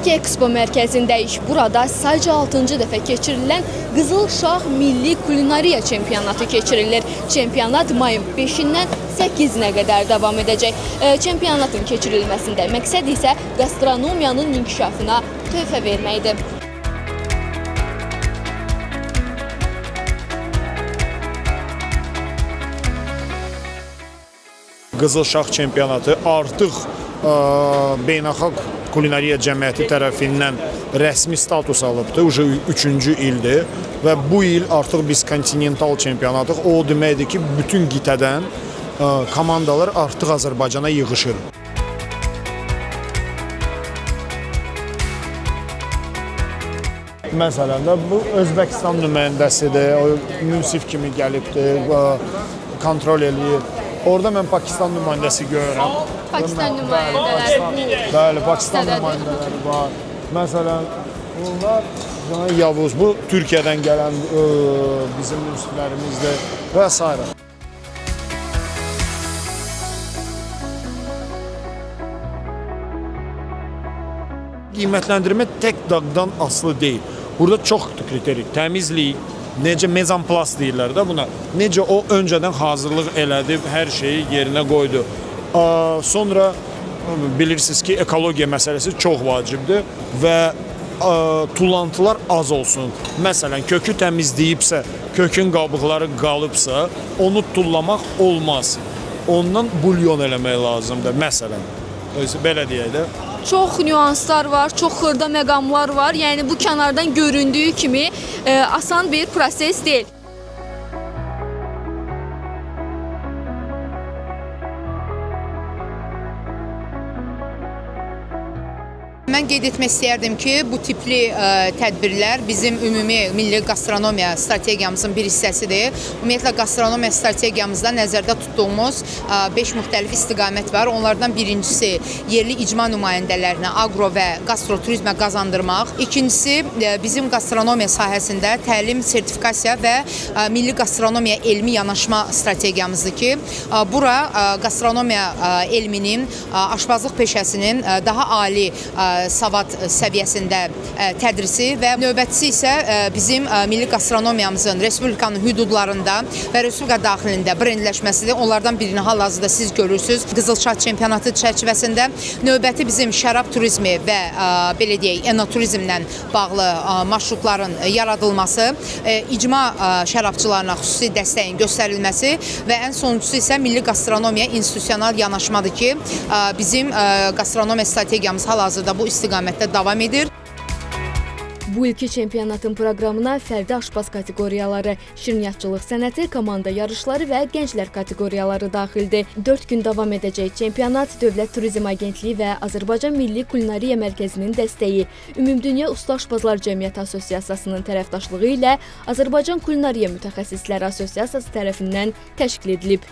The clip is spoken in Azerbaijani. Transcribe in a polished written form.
Bakı Ekspo mərkəzindəyik. Burada sadəcə 6-cı dəfə keçirilən Qızılşah Milli Kulinariya Çempionatı keçirilir. Çempionat mayın 5-dən 8-nə qədər davam edəcək. Çempionatın keçirilməsində məqsəd isə gastronomiyanın inkişafına töhfə verməkdir. Qızılşah çempionatı artıq Beynəlxalq Kulinariya Cəmiyyəti tərəfindən rəsmi status alıbdır. Uca 3-cü ildir və bu il artıq biz kontinental çempionatıq. O deməkdir ki, bütün qitədən komandalar artıq Azərbaycana yığışır. Məsələn də bu Özbəkistan nümayəndəsidir, münsif kimi gəlibdir, kontrol eləyir. Orada mən Pakistan nümayəndəsi görürəm. Pakistan nümayəndələri. Bəli, Pakistan nümayəndələri var. Məsələn, bunlar Yavuz, bu Türkiyədən gələn bizim münsiflərimizdir və s. Qiymətləndirmə tək dağdan asılı deyil. Burada çox kriterik, təmizlik, necə mezanplas deyirlər də buna. Necə o öncədən hazırlıq elədi, hər şeyi yerinə qoydu. Sonra bilirsiniz ki, ekologiya məsələsi çox vacibdir və tullantılar az olsun. Məsələn, kökü təmizləyibsə, kökün qabıqları qalıbsa, onu tullamaq olmaz. Ondan bulyon eləmək lazımdır, məsələn. Belə deyək də. Çox nüanslar var, çox xırda məqamlar var. Yəni bu kənardan göründüyü kimi asan bir proses deyil. Mən qeyd etmək istəyərdim ki, bu tipli tədbirlər bizim ümumi milli gastronomiya strategiyamızın bir hissəsidir. Ümumiyyətlə, gastronomiya strategiyamızda nəzərdə tutduğumuz 5 müxtəlif istiqamət var. Onlardan birincisi yerli icma nümayəndələrini agro və gastroturizmə qazandırmaq. İkincisi, bizim gastronomiya sahəsində təlim, sertifikasiya və milli gastronomiya elmi yanaşma strategiyamızdır ki, bura gastronomiya elminin, aşpazlıq peşəsinin daha ali savad səviyyəsində tədrisi və növbətçisi isə bizim milli gastronomiyamızın Respublikanın hüdudlarında və Respublika daxilində brendləşməsidir. Onlardan birini hal-hazırda siz görürsünüz. Qızılşah çempionatı çərçivəsində növbəti bizim şərab turizmi və belə deyək, enoturizmlə bağlı marşrutların yaradılması, icma şərabçılarına xüsusi dəstəyin göstərilməsi və ən sonuncusu isə milli gastronomiya institusional yanaşmadır ki, bizim gastronomiya strategiyamız hal-hazırda bu istiqamətdə davam edir. Bu ilki çempionatın proqramına fərdi aşpaz kateqoriyaları, şirniyyatçılıq sənəti, komanda yarışları və gənclər kateqoriyaları daxildir. 4 gün davam edəcək çempionat Dövlət Turizm Agentliyi və Azərbaycan Milli Kulinariya Mərkəzinin dəstəyi, Ümumdünya Usta Aşpazlar Cəmiyyəti Assosiasiyasının tərəfdaşlığı ilə Azərbaycan Kulinariya Mütəxəssisləri Assosiasiyası tərəfindən təşkil edilib.